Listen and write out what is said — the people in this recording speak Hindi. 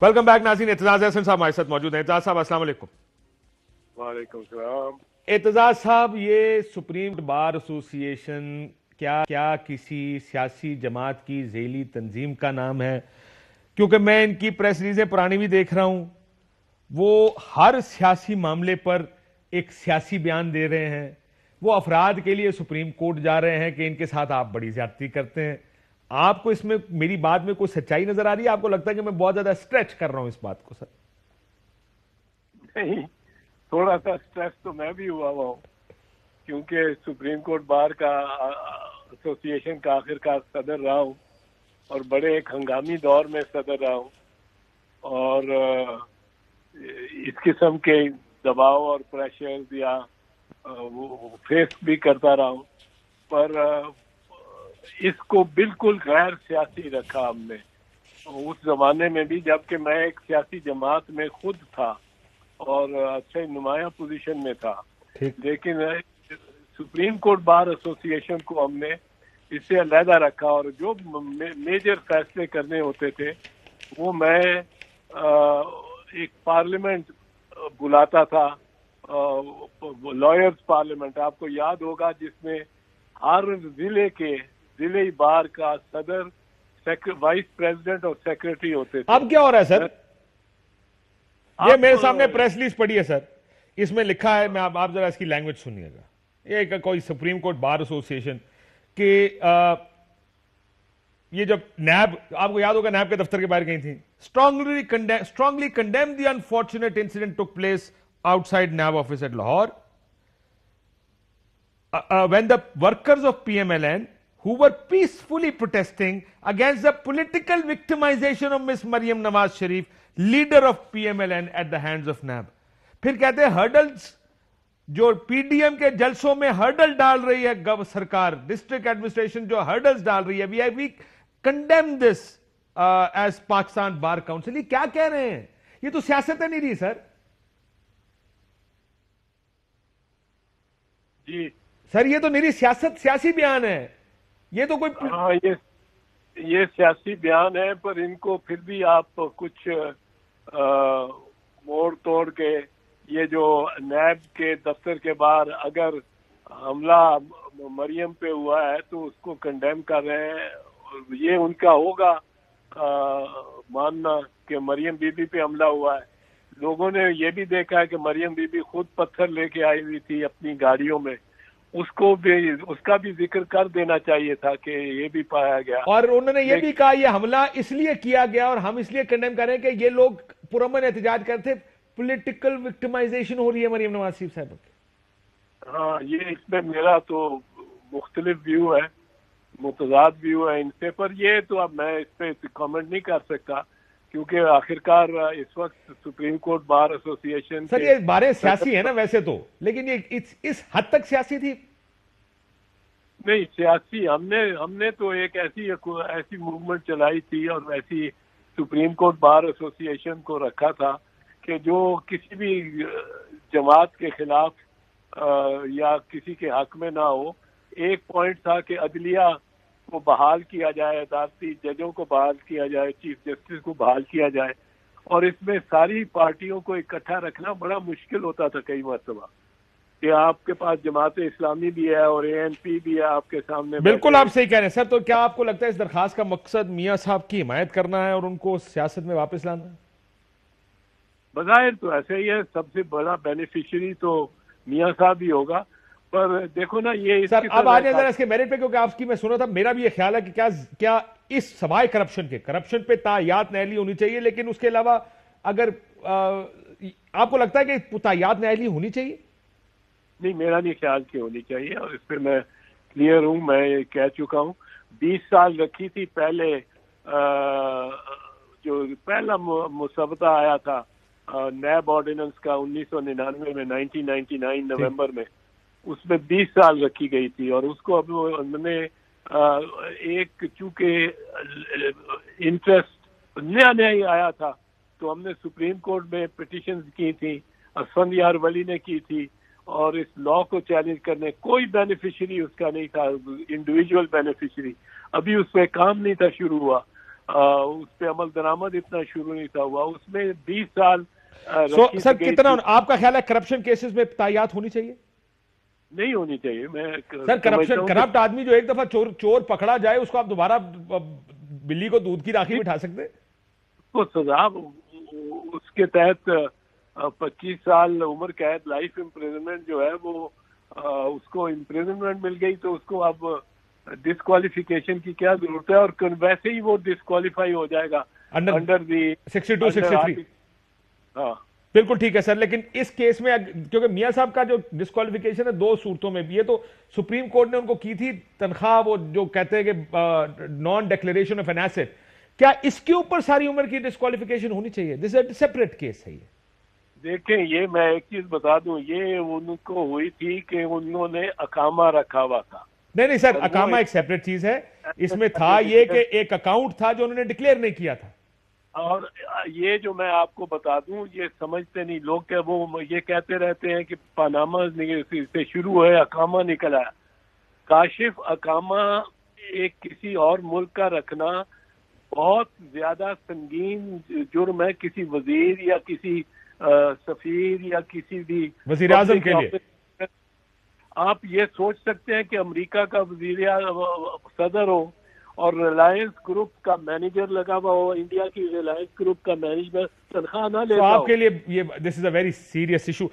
वेलकम बैक नाज़रीन। एतजाज हसन साहब हमारे साथ मौजूद हैं। एतजाज साहब अस्सलाम वालेकुम। वालेकुम सलाम। एतजाज साहब, ये सुप्रीम बार एसोसिएशन क्या किसी सियासी जमात की झेली तंजीम का नाम है? क्योंकि मैं इनकी प्रेस रिलीजें पुरानी भी देख रहा हूं, वो हर सियासी मामले पर एक सियासी बयान दे रहे हैं। वो अफराद के लिए सुप्रीम कोर्ट जा रहे हैं कि इनके साथ आप बड़ी ज्यादती करते हैं। आपको इसमें मेरी बात में कोई सच्चाई नजर आ रही है? आपको लगता है कि मैं बहुत ज्यादा स्ट्रेच कर रहा हूं इस बात को? सर नहीं, थोड़ा सा स्ट्रेस तो मैं भी हुआ हूँ, क्योंकि सुप्रीम कोर्ट बार का एसोसिएशन का आखिरकार सदर रहा हूँ और बड़े एक हंगामी दौर में सदर रहा हूँ और इस किस्म के दबाव और प्रेशर या वो फेस भी करता रहा हूँ। पर इसको बिल्कुल गैर सियासी रखा हमने उस जमाने में भी, जबकि मैं एक सियासी जमात में खुद था और अच्छे नुमाया पोजीशन में था। लेकिन सुप्रीम कोर्ट बार एसोसिएशन को हमने इससे अलहदा रखा और जो मेजर फैसले करने होते थे वो मैं एक पार्लियामेंट बुलाता था, लॉयर्स पार्लियामेंट, आपको याद होगा, जिसमें हर जिले बार का सदर, वाइस प्रेसिडेंट और सेक्रेटरी होते थे। अब क्या हो रहा है सर? ये मेरे सामने प्रेस रिलीज पड़ी है सर, इसमें लिखा है, मैं आप जरा इसकी लैंग्वेज सुनिएगा। ये कोई सुप्रीम कोर्ट बार एसोसिएशन के ये जब नैब, आपको याद होगा नैब के दफ्तर के बाहर गई थी, strongly condemn the unfortunate incident took place outside NAB office at Lahore when the workers of PMLN who were peacefully protesting against the political victimization of Miss Maryam Nawaz Sharif, leader of PMLN, at the hands of NAB। फिर कहते हैं हर्डल्स, जो पीडीएम के जलसों में हर्डल डाल रही है सरकार, डिस्ट्रिक्ट एडमिनिस्ट्रेशन जो हर्डल्स डाल रही है, we condemn this as Pakistan bar council. ये क्या कह रहे हैं? ये तो सियासत नहीं रही सर। जी सर, ये तो मेरी सियासी बयान है। ये तो कोई ये सियासी बयान है, पर इनको फिर भी आप कुछ मोड़ तोड़ के, ये जो नैब के दफ्तर के बाहर अगर हमला मरियम पे हुआ है तो उसको कंडेम कर रहे हैं। ये उनका होगा मानना कि मरियम बीबी पे हमला हुआ है। लोगों ने ये भी देखा है कि मरियम बीबी खुद पत्थर लेके आई हुई थी अपनी गाड़ियों में, उसका भी जिक्र कर देना चाहिए था कि ये भी पाया गया। और उन्होंने ये भी कहा ये हमला इसलिए किया गया और हम इसलिए कंडेम कर रहे हैं कि ये लोग पुरअमन एहतजाज करते, पॉलिटिकल विक्टिमाइजेशन हो रही है मरियम नवाज शरीफ साहब की। हाँ, ये इसमें मेरा तो मुख्तलिफ व्यू है, मुतजाद व्यू है इनसे, पर ये तो अब मैं इस पे कमेंट नहीं कर सकता, क्योंकि आखिरकार इस वक्त supreme court bar association, sir ये बारे सियासी है ना वैसे तो, लेकिन ये इस हद तक सियासी थी? नहीं, सियासी हमने तो एक ऐसी मूवमेंट चलाई थी और ऐसी सुप्रीम कोर्ट बार एसोसिएशन को रखा था कि जो किसी भी जमात के खिलाफ या किसी के हक में ना हो। एक पॉइंट था कि अदलिया को बहाल किया जाए, अदालती जजों को बहाल किया जाए, चीफ जस्टिस को बहाल किया जाए, और इसमें सारी पार्टियों को इकट्ठा रखना बड़ा मुश्किल होता था कई मरतबा, कि आपके पास जमात इस्लामी भी है और एएनपी भी है आपके सामने। बिल्कुल आप सही कह रहे हैं सर। तो क्या आपको लगता है इस दरखास्त का मकसद मियां साहब की हिमायत करना है और उनको सियासत में वापस लाना है? बज़ाहिर तो ऐसे ही है, सबसे बड़ा बेनिफिशियरी तो मियां साहब ही होगा। पर देखो ना, ये सर अब आ जाए जरा इसके मेरिट पे, क्योंकि आपकी मैं सुना था, मेरा भी ये ख्याल है कि क्या इस सवाए करप्शन पे तायात नहली होनी चाहिए, लेकिन उसके अलावा अगर आपको लगता है कि तायात नहली होनी चाहिए? नहीं, मेरा नहीं ख्याल कि होनी चाहिए, और इस पर मैं क्लियर हूं, मैं कह चुका हूं। 20 साल रखी थी पहले, जो पहला मुसवदा आया था नैब ऑर्डिनेंस का 1999 में, 1999 नवंबर में, उसमें 20 साल रखी गई थी, और उसको अब उन्होंने एक चूंकि इंटरेस्ट नया ही आया था, तो हमने सुप्रीम कोर्ट में पिटीशन की थी, असफंदियार वली ने की थी, और इस लॉ को चैलेंज करने कोई बेनिफिशियरी उसका नहीं था, इंडिविजुअल बेनिफिशियरी, अभी उस पर काम नहीं था शुरू हुआ। उस पे अमल दरामद इतना शुरू नहीं था हुआ, उसमें 20 साल रखी सर गई कितना थी। आपका ख्याल है करप्शन केसेस में तायात होनी चाहिए? नहीं होनी चाहिए। मैं सर समझता हूँ कि करप्ट आदमी जो एक दफा चोर पकड़ा जाए उसको आप दोबारा बिल्ली को दूध की राखी बिठा सकते हैं? उसको सजा उसके तहत 25 साल उम्र कैद, लाइफ इम्प्रिजनमेंट जो है वो उसको इम्प्रिजनमेंट मिल गई, तो उसको अब डिस्क्वालिफिकेशन की क्या जरूरत है, और वैसे ही वो डिस्क्वालीफाई हो जाएगा अंडर दी 62 63। हाँ बिल्कुल ठीक है सर, लेकिन इस केस में क्योंकि मियां साहब का जो डिस्क्वालिफिकेशन है दो सूरतों में भी है, तो सुप्रीम कोर्ट ने उनको की थी तनख्वाह, वो जो कहते हैं कि non declaration of an asset, क्या इसके ऊपर सारी उम्र की डिस्क्वालिफिकेशन होनी चाहिए? दिस इज सेपरेट केस है ये। देखें, ये मैं एक चीज बता दूं, ये उनको हुई थी कि उन्होंने अकामा रखा हुआ था। नहीं नहीं सर, और वो अकामा एक सेपरेट चीज है। इसमें था ये कि एक अकाउंट था जो उन्होंने डिक्लेयर नहीं किया था। और ये जो मैं आपको बता दूं, ये समझते नहीं लोग कि वो ये कहते रहते हैं कि पनामा से शुरू है, अकामा निकला। काशिफ अकामा एक किसी और मुल्क का रखना बहुत ज्यादा संगीन जुर्म है, किसी वजीर या किसी सफीर या किसी भी वजीर आजम के लिए। आप ये सोच सकते हैं कि अमेरिका का वजीर सदर हो और रिलायंस ग्रुप का मैनेजर लगा हुआ हो, इंडिया की रिलायंस ग्रुप का मैनेजर तनख्वाह ना लेता हो। आपके लिए ये this is a very serious issue.